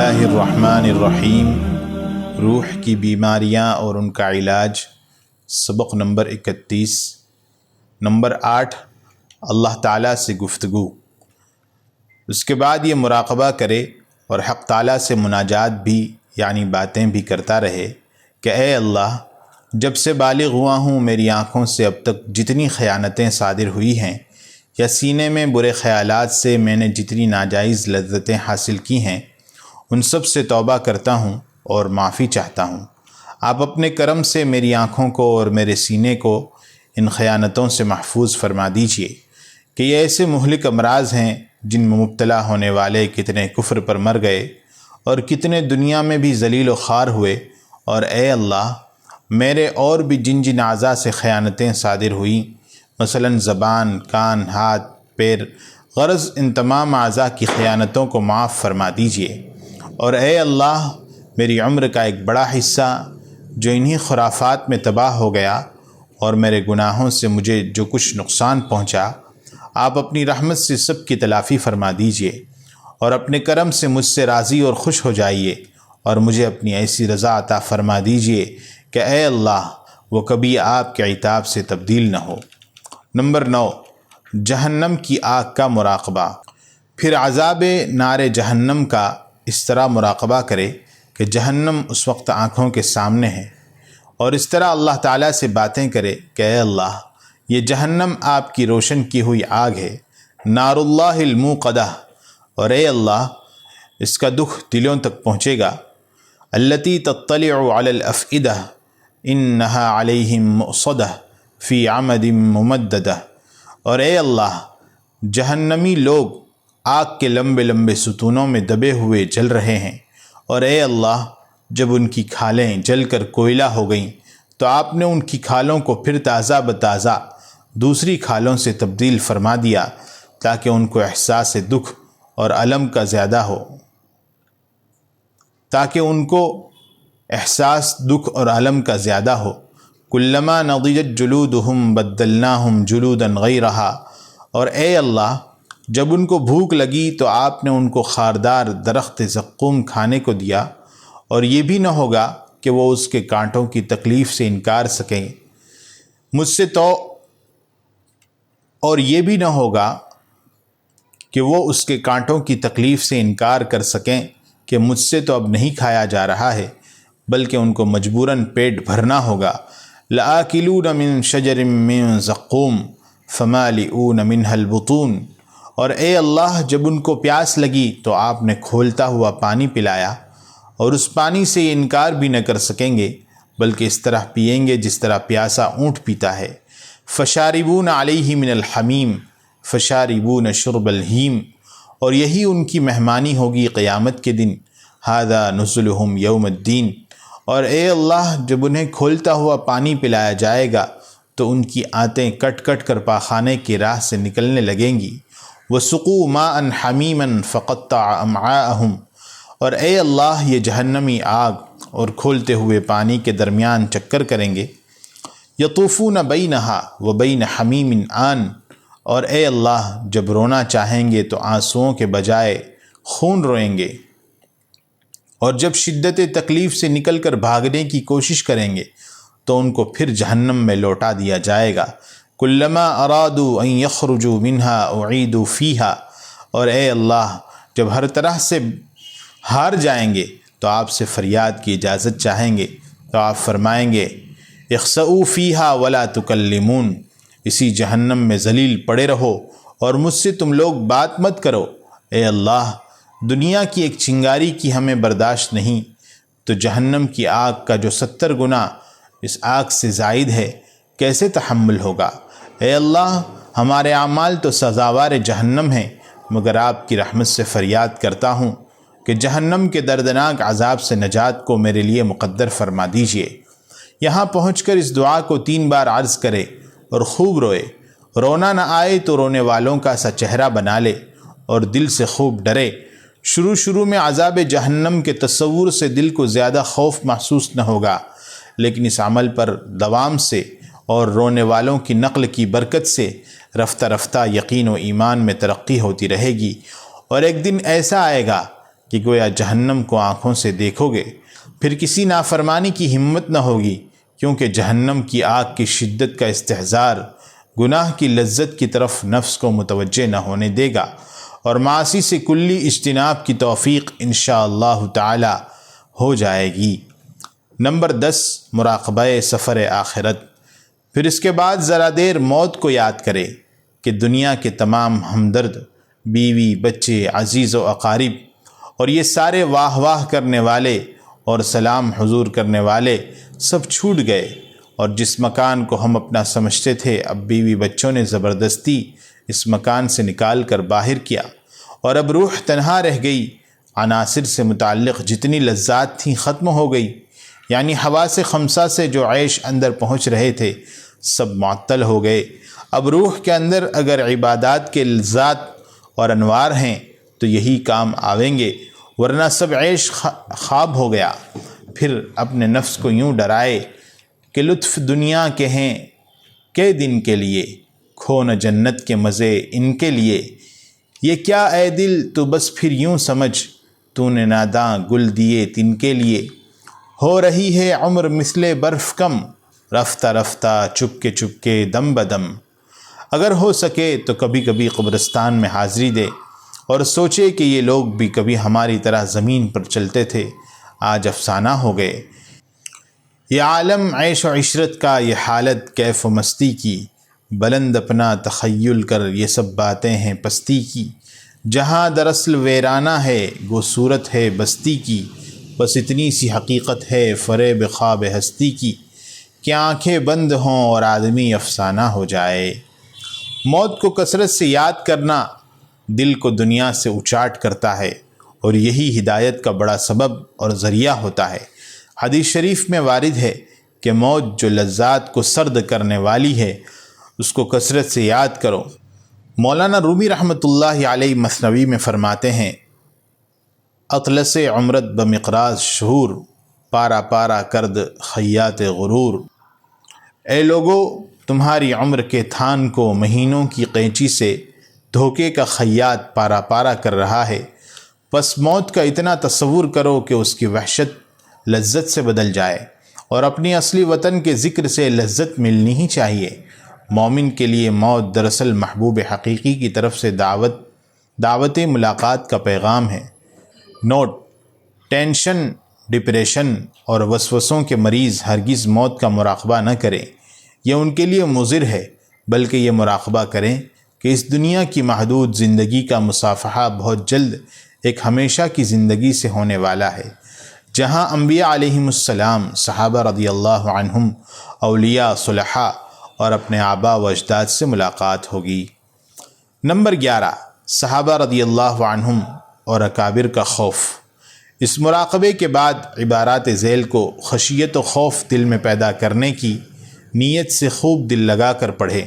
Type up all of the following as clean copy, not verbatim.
اللہ الرحمن الرحیم۔ روح کی بیماریاں اور ان کا علاج، سبق نمبر 31۔ نمبر 8، اللہ تعالیٰ سے گفتگو۔ اس کے بعد یہ مراقبہ کرے اور حق تعالیٰ سے مناجات بھی یعنی باتیں بھی کرتا رہے کہ اے اللہ، جب سے بالغ ہوا ہوں میری آنکھوں سے اب تک جتنی خیانتیں صادر ہوئی ہیں یا سینے میں برے خیالات سے میں نے جتنی ناجائز لذتیں حاصل کی ہیں، ان سب سے توبہ کرتا ہوں اور معافی چاہتا ہوں۔ آپ اپنے کرم سے میری آنکھوں کو اور میرے سینے کو ان خیانتوں سے محفوظ فرما دیجیے کہ یہ ایسے مہلک امراض ہیں جن میں مبتلا ہونے والے کتنے کفر پر مر گئے اور کتنے دنیا میں بھی ذلیل و خوار ہوئے، اور اے اللہ، میرے اور بھی جن جن اعضاء سے خیانتیں صادر ہوئیں، مثلا زبان، کان، ہاتھ، پیر، غرض ان تمام اعضاء کی خیانتوں کو معاف فرما دیجیے، اور اے اللہ، میری عمر کا ایک بڑا حصہ جو انہی خرافات میں تباہ ہو گیا اور میرے گناہوں سے مجھے جو کچھ نقصان پہنچا، آپ اپنی رحمت سے سب کی تلافی فرما دیجیے اور اپنے کرم سے مجھ سے راضی اور خوش ہو جائیے اور مجھے اپنی ایسی رضا عطا فرما دیجیے کہ اے اللہ، وہ کبھی آپ کے عتاب سے تبدیل نہ ہو۔ نمبر 9، جہنم کی آگ کا مراقبہ۔ پھر عذاب نار جہنم کا اس طرح مراقبہ کرے کہ جہنم اس وقت آنکھوں کے سامنے ہے، اور اس طرح اللہ تعالیٰ سے باتیں کرے کہ اے اللہ، یہ جہنم آپ کی روشن کی ہوئی آگ ہے، نار اللہ الموقدہ، اور اے اللہ، اس کا دکھ دلوں تک پہنچے گا، التی تطلع علی الافئدہ انہا علیہم مؤصدہ فی عمد ممددہ، اور اے اللہ، جہنمی لوگ آگ کے لمبے لمبے ستونوں میں دبے ہوئے جل رہے ہیں، اور اے اللہ، جب ان کی کھالیں جل کر کوئلہ ہو گئیں تو آپ نے ان کی کھالوں کو پھر تازہ بتازہ دوسری کھالوں سے تبدیل فرما دیا تاکہ ان کو احساس دکھ اور الم کا زیادہ ہو، کلما نضجت جلودہم بدلناہم جلودا غیرہا، اور اے اللہ، جب ان کو بھوک لگی تو آپ نے ان کو خاردار درخت زقوم کھانے کو دیا، اور یہ بھی نہ ہوگا کہ وہ اس کے کانٹوں کی تکلیف سے انکار سکیں مجھ سے اور یہ بھی نہ ہوگا کہ وہ اس کے کانٹوں کی تکلیف سے انکار کر سکیں کہ مجھ سے تو اب نہیں کھایا جا رہا ہے، بلکہ ان کو مجبوراً پیٹ بھرنا ہوگا۔ لآکلون من شجر من زقوم فمالئون منها البطون، اور اے اللہ، جب ان کو پیاس لگی تو آپ نے کھولتا ہوا پانی پلایا، اور اس پانی سے یہ انکار بھی نہ کر سکیں گے بلکہ اس طرح پیئیں گے جس طرح پیاسا اونٹ پیتا ہے۔ فشاربون علیہ من الحمیم فشاربون شرب الہیم، اور یہی ان کی مہمانی ہوگی قیامت کے دن، ھذا نزلہم یوم الدین، اور اے اللہ، جب انہیں کھولتا ہوا پانی پلایا جائے گا تو ان کی آنتیں کٹ کٹ کر پاخانے کی راہ سے نکلنے لگیں گی۔ وَسُقُوا مَاءً حَمِيمًا فَقَطَّعَ أَمْعَاءَهُمْ، اور اے اللہ، یہ جہنمی آگ اور کھولتے ہوئے پانی کے درمیان چکر کریں گے۔ یطوفون بینہا وبین حمیم آن، اور اے اللہ، جب رونا چاہیں گے تو آنسوؤں کے بجائے خون روئیں گے، اور جب شدت تکلیف سے نکل کر بھاگنے کی کوشش کریں گے تو ان کو پھر جہنم میں لوٹا دیا جائے گا۔ کلما ارادوا ان یخرجوا منہا اعیدوا فیہا، اور اے اللہ، جب ہر طرح سے ہار جائیں گے تو آپ سے فریاد کی اجازت چاہیں گے تو آپ فرمائیں گے اخسؤوا فیہا ولا تکلمون، اسی جہنم میں ذلیل پڑے رہو اور مجھ سے تم لوگ بات مت کرو۔ اے اللہ، دنیا کی ایک چنگاری کی ہمیں برداشت نہیں تو جہنم کی آگ کا جو 70 گنا اس آگ سے زائد ہے کیسے تحمل ہوگا؟ اے اللہ، ہمارے اعمال تو سزاوار جہنم ہیں، مگر آپ کی رحمت سے فریاد کرتا ہوں کہ جہنم کے دردناک عذاب سے نجات کو میرے لیے مقدر فرما دیجیے۔ یہاں پہنچ کر اس دعا کو 3 بار عرض کرے اور خوب روئے، رونا نہ آئے تو رونے والوں کا سا چہرہ بنا لے اور دل سے خوب ڈرے۔ شروع میں عذاب جہنم کے تصور سے دل کو زیادہ خوف محسوس نہ ہوگا، لیکن اس عمل پر دوام سے اور رونے والوں کی نقل کی برکت سے رفتہ رفتہ یقین و ایمان میں ترقی ہوتی رہے گی، اور ایک دن ایسا آئے گا کہ گویا جہنم کو آنکھوں سے دیکھو گے، پھر کسی نافرمانی کی ہمت نہ ہوگی، کیونکہ جہنم کی آگ کی شدت کا استحضار گناہ کی لذت کی طرف نفس کو متوجہ نہ ہونے دے گا، اور معاصی سے کلی اجتناب کی توفیق انشاءاللہ تعالی ہو جائے گی۔ نمبر 10، مراقبہ سفر آخرت۔ پھر اس کے بعد ذرا دیر موت کو یاد کرے کہ دنیا کے تمام ہمدرد، بیوی، بچے، عزیز و اقارب اور یہ سارے واہ واہ کرنے والے اور سلام حضور کرنے والے سب چھوٹ گئے، اور جس مکان کو ہم اپنا سمجھتے تھے اب بیوی بچوں نے زبردستی اس مکان سے نکال کر باہر کیا، اور اب روح تنہا رہ گئی۔ عناصر سے متعلق جتنی لذات تھیں ختم ہو گئی، یعنی حواس خمسہ سے جو عیش اندر پہنچ رہے تھے سب معطل ہو گئے۔ اب روح کے اندر اگر عبادات کے لذات اور انوار ہیں تو یہی کام آویں گے، ورنہ سب عیش خواب ہو گیا۔ پھر اپنے نفس کو یوں ڈرائے کہ لطف دنیا کے ہیں کئی دن کے لیے، کھو نہ جنت کے مزے ان کے لیے۔ یہ کیا اے دل تو بس پھر یوں سمجھ، تو نے ناداں گل دیے تن کے لیے۔ ہو رہی ہے عمر مثل برف کم، رفتہ رفتہ چپ کے دم بدم۔ اگر ہو سکے تو کبھی کبھی قبرستان میں حاضری دے اور سوچے کہ یہ لوگ بھی کبھی ہماری طرح زمین پر چلتے تھے، آج افسانہ ہو گئے۔ یہ عالم عیش و عشرت کا، یہ حالت کیف و مستی کی، بلند اپنا تخیل کر یہ سب باتیں ہیں پستی کی۔ جہاں دراصل ویرانہ ہے گو صورت ہے بستی کی، بس اتنی سی حقیقت ہے فریب خواب ہستی کی، کہ آنکھیں بند ہوں اور آدمی افسانہ ہو جائے۔ موت کو کثرت سے یاد کرنا دل کو دنیا سے اچاٹ کرتا ہے، اور یہی ہدایت کا بڑا سبب اور ذریعہ ہوتا ہے۔ حدیث شریف میں وارد ہے کہ موت جو لذات کو سرد کرنے والی ہے اس کو کثرت سے یاد کرو۔ مولانا رومی رحمۃ اللہ علیہ مثنوی میں فرماتے ہیں، اطلس عمرت بمقراض شہور، پارا پارا کرد خیات غرور۔ اے لوگو، تمہاری عمر کے تھان کو مہینوں کی قینچی سے دھوکے کا خیاط پارا پارا کر رہا ہے، پس موت کا اتنا تصور کرو کہ اس کی وحشت لذت سے بدل جائے، اور اپنی اصلی وطن کے ذکر سے لذت ملنی ہی چاہیے۔ مومن کے لیے موت دراصل محبوب حقیقی کی طرف سے دعوت ملاقات کا پیغام ہے۔ نوٹ: ٹینشن، ڈپریشن اور وسوسوں کے مریض ہرگز موت کا مراقبہ نہ کریں، یہ ان کے لیے مضر ہے، بلکہ یہ مراقبہ کریں کہ اس دنیا کی محدود زندگی کا مصافحہ بہت جلد ایک ہمیشہ کی زندگی سے ہونے والا ہے، جہاں انبیاء علیہم السلام، صحابہ رضی اللہ عنہم، اولیاء، صلحاء اور اپنے آباء و اجداد سے ملاقات ہوگی۔ نمبر 11، صحابہ رضی اللہ عنہم اور اکابر کا خوف۔ اس مراقبے کے بعد عبارات ذیل کو خشیت و خوف دل میں پیدا کرنے کی نیت سے خوب دل لگا کر پڑھے۔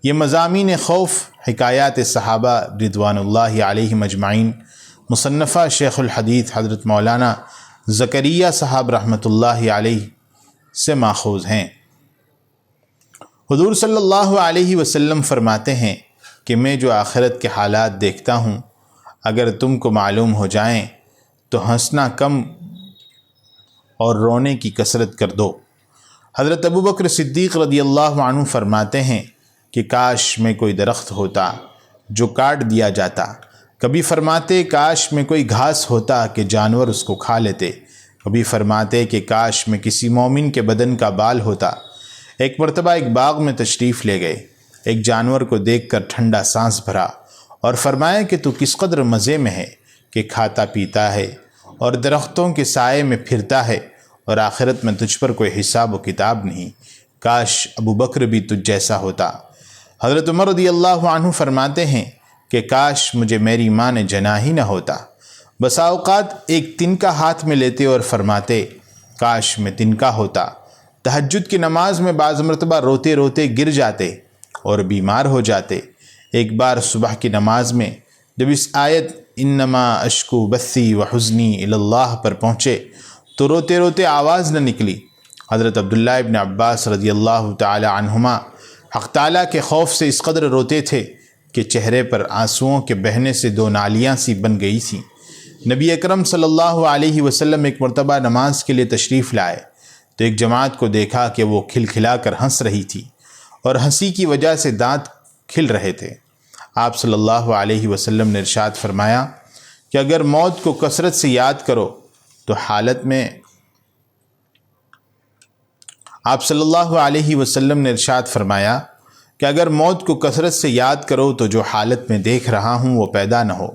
یہ مضامین خوف حکایات صحابہ رضوان اللہ علیہم اجمعین، مصنفہ شیخ الحدیث حضرت مولانا زکریا صاحب رحمۃ اللہ علیہ سے ماخوذ ہیں۔ حضور صلی اللہ علیہ وسلم فرماتے ہیں کہ میں جو آخرت کے حالات دیکھتا ہوں اگر تم کو معلوم ہو جائیں تو ہنسنا کم اور رونے کی کثرت کر دو۔ حضرت ابوبکر صدیق رضی اللہ عنہ فرماتے ہیں کہ کاش میں کوئی درخت ہوتا جو کاٹ دیا جاتا، کبھی فرماتے کاش میں کوئی گھاس ہوتا کہ جانور اس کو کھا لیتے، کبھی فرماتے کہ کاش میں کسی مومن کے بدن کا بال ہوتا۔ ایک مرتبہ ایک باغ میں تشریف لے گئے، ایک جانور کو دیکھ کر ٹھنڈا سانس بھرا اور فرمایا کہ تو کس قدر مزے میں ہے کہ کھاتا پیتا ہے اور درختوں کے سائے میں پھرتا ہے، اور آخرت میں تجھ پر کوئی حساب و کتاب نہیں، کاش ابو بکر بھی تجھ جیسا ہوتا۔ حضرت عمر رضی اللہ عنہ فرماتے ہیں کہ کاش مجھے میری ماں نے جنا ہی نہ ہوتا۔ بسا اوقات ایک تنکا ہاتھ میں لیتے اور فرماتے کاش میں تنکا ہوتا۔ تہجد کی نماز میں بعض مرتبہ روتے روتے گر جاتے اور بیمار ہو جاتے۔ ایک بار صبح کی نماز میں جب اس آیت انما اشکو بثی و حزنی الی اللہ پر پہنچے تو روتے روتے آواز نہ نکلی۔ حضرت عبداللہ ابن عباس رضی اللہ تعالی عنہما حق تعالیٰ کے خوف سے اس قدر روتے تھے کہ چہرے پر آنسوؤں کے بہنے سے دو نالیاں سی بن گئی تھیں۔ نبی اکرم صلی اللہ علیہ وسلم ایک مرتبہ نماز کے لیے تشریف لائے تو ایک جماعت کو دیکھا کہ وہ کھلکھلا کر ہنس رہی تھی اور ہنسی کی وجہ سے دانت کھل رہے تھے۔ آپ صلی اللہ علیہ وسلم نے ارشاد فرمایا کہ اگر موت کو کثرت سے یاد کرو تو حالت میں آپ صلی اللہ علیہ وسلم نے ارشاد فرمایا کہ اگر موت کو کثرت سے یاد کرو تو جو حالت میں دیکھ رہا ہوں وہ پیدا نہ ہو،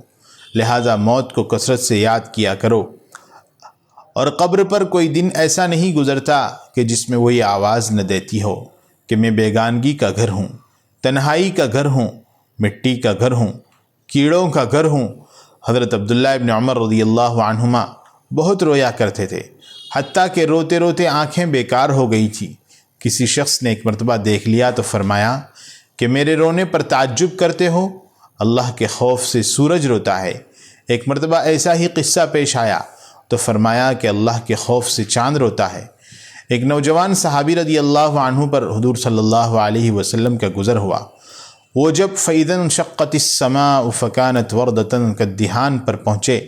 لہٰذا موت کو کثرت سے یاد کیا کرو۔ اور قبر پر کوئی دن ایسا نہیں گزرتا کہ جس میں وہ یہ آواز نہ دیتی ہو کہ میں بیگانگی کا گھر ہوں، تنہائی کا گھر ہوں، مٹی کا گھر ہوں، کیڑوں کا گھر ہوں۔ حضرت عبداللہ ابن عمر رضی اللہ عنہما بہت رویا کرتے تھے، حتیٰ کہ روتے روتے آنکھیں بیکار ہو گئی تھی۔ کسی شخص نے ایک مرتبہ دیکھ لیا تو فرمایا کہ میرے رونے پر تعجب کرتے ہو؟ اللہ کے خوف سے سورج روتا ہے۔ ایک مرتبہ ایسا ہی قصہ پیش آیا تو فرمایا کہ اللہ کے خوف سے چاند روتا ہے۔ ایک نوجوان صحابی رضی اللہ عنہ پر حضور صلی اللہ علیہ وسلم کا گزر ہوا۔ وہ جب فَإِذَا انشَقَّتِ السَّمَاءُ فَكَانَتْ وَرْدَةً كَالدِّهَانِ پر پہنچے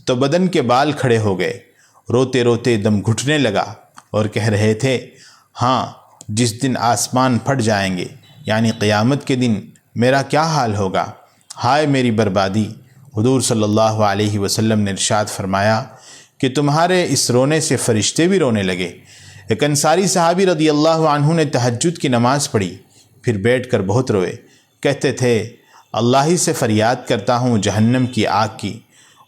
تو بدن کے بال کھڑے ہو گئے، روتے روتے دم گھٹنے لگا اور کہہ رہے تھے، ہاں جس دن آسمان پھٹ جائیں گے یعنی قیامت کے دن میرا کیا حال ہوگا، ہائے میری بربادی۔ حضور صلی اللہ علیہ وسلم نے ارشاد فرمایا کہ تمہارے اس رونے سے فرشتے بھی رونے لگے۔ ایک انصاری صحابی رضی اللہ عنہ نے تہجد کی نماز پڑھی، پھر بیٹھ کر بہت روئے، کہتے تھے اللہ ہی سے فریاد کرتا ہوں جہنم کی آگ کی۔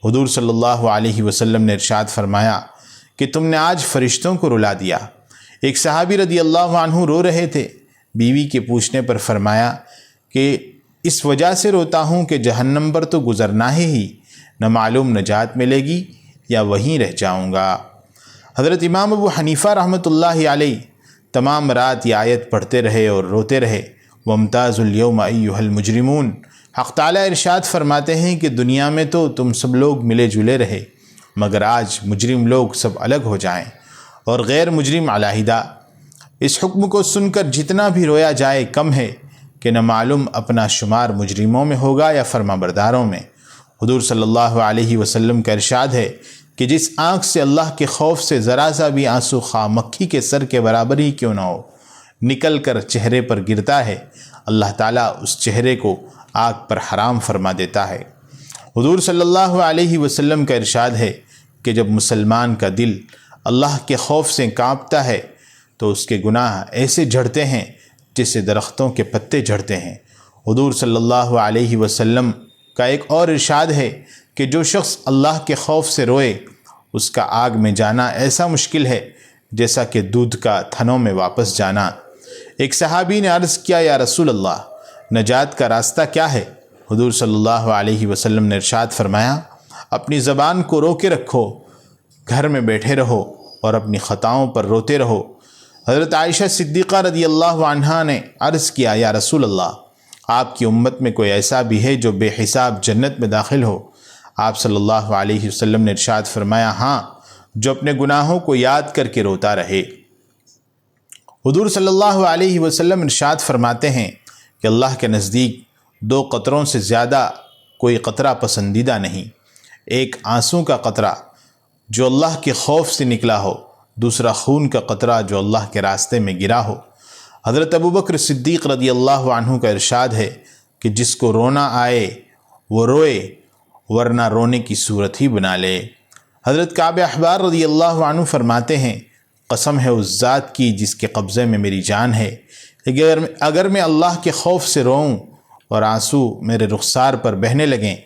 حضور صلی اللہ علیہ وسلم نے ارشاد فرمایا کہ تم نے آج فرشتوں کو رلا دیا۔ ایک صحابی رضی اللہ عنہ رو رہے تھے، بیوی کے پوچھنے پر فرمایا کہ اس وجہ سے روتا ہوں کہ جہنم پر تو گزرنا ہی، نہ معلوم نجات ملے گی یا وہیں رہ جاؤں گا۔ حضرت امام ابو حنیفہ رحمۃ اللہ علیہ تمام رات یہ آیت پڑھتے رہے اور روتے رہے، وَامْتَازُوا الْيَوْمَ أَيُّهَا الْمُجْرِمُونَ۔ حق تعالیٰ ارشاد فرماتے ہیں کہ دنیا میں تو تم سب لوگ ملے جلے رہے، مگر آج مجرم لوگ سب الگ ہو جائیں اور غیر مجرم علیحدہ۔ اس حکم کو سن کر جتنا بھی رویا جائے کم ہے کہ نہ معلوم اپنا شمار مجرموں میں ہوگا یا فرما برداروں میں۔ حضور صلی اللہ علیہ وسلم کا ارشاد ہے کہ جس آنکھ سے اللہ کے خوف سے ذرا سا بھی آنسو خواہ مکھی کے سر کے برابر ہی کیوں نہ ہو نکل کر چہرے پر گرتا ہے، اللہ تعالیٰ اس چہرے کو آگ پر حرام فرما دیتا ہے۔ حضور صلی اللہ علیہ وسلم کا ارشاد ہے کہ جب مسلمان کا دل اللہ کے خوف سے کانپتا ہے تو اس کے گناہ ایسے جھڑتے ہیں جیسے درختوں کے پتے جھڑتے ہیں۔ حضور صلی اللہ علیہ وسلم کا ایک اور ارشاد ہے کہ جو شخص اللہ کے خوف سے روئے اس کا آگ میں جانا ایسا مشکل ہے جیسا کہ دودھ کا تھنوں میں واپس جانا۔ ایک صحابی نے عرض کیا، یا رسول اللہ، نجات کا راستہ کیا ہے؟ حضور صلی اللہ علیہ وسلم نے ارشاد فرمایا، اپنی زبان کو روکے رکھو، گھر میں بیٹھے رہو اور اپنی خطاؤں پر روتے رہو۔ حضرت عائشہ صدیقہ رضی اللہ عنہا نے عرض کیا، یا رسول اللہ، آپ کی امت میں کوئی ایسا بھی ہے جو بے حساب جنت میں داخل ہو؟ آپ صلی اللہ علیہ وسلم نے ارشاد فرمایا، ہاں، جو اپنے گناہوں کو یاد کر کے روتا رہے۔ حضور صلی اللہ علیہ وسلم ارشاد فرماتے ہیں کہ اللہ کے نزدیک دو قطروں سے زیادہ کوئی قطرہ پسندیدہ نہیں، ایک آنسوں کا قطرہ جو اللہ کے خوف سے نکلا ہو، دوسرا خون کا قطرہ جو اللہ کے راستے میں گرا ہو۔ حضرت ابوبکر صدیق رضی اللہ عنہ کا ارشاد ہے کہ جس کو رونا آئے وہ روئے، ورنہ رونے کی صورت ہی بنا لے۔ حضرت کعب احبار رضی اللہ عنہ فرماتے ہیں، قسم ہے اس ذات کی جس کے قبضے میں میری جان ہے، اگر میں اللہ کے خوف سے روؤں اور آنسو میرے رخسار پر بہنے لگیں،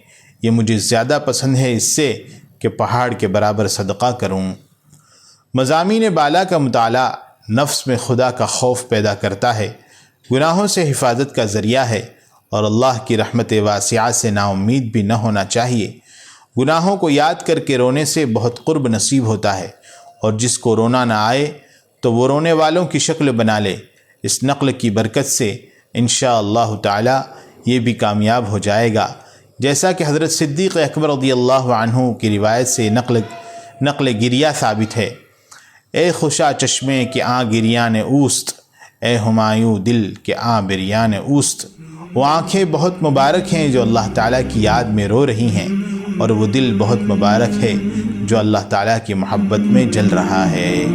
یہ مجھے زیادہ پسند ہے اس سے کہ پہاڑ کے برابر صدقہ کروں۔ مضامین بالا کا مطالعہ نفس میں خدا کا خوف پیدا کرتا ہے، گناہوں سے حفاظت کا ذریعہ ہے اور اللہ کی رحمت واسعہ سے نا امید بھی نہ ہونا چاہیے۔ گناہوں کو یاد کر کے رونے سے بہت قرب نصیب ہوتا ہے، اور جس کو رونا نہ آئے تو وہ رونے والوں کی شکل بنا لے۔ اس نقل کی برکت سے انشاءاللہ تعالی یہ بھی کامیاب ہو جائے گا، جیسا کہ حضرت صدیق اکبر رضی اللہ عنہ کی روایت سے نقل گریہ ثابت ہے۔ اے خوشا چشمے کہ آں گریان اوست، اے ہمایوں دل کہ آں بریان اوست۔ وہ آنکھیں بہت مبارک ہیں جو اللہ تعالیٰ کی یاد میں رو رہی ہیں، اور وہ دل بہت مبارک ہے جو اللہ تعالیٰ کی محبت میں جل رہا ہے۔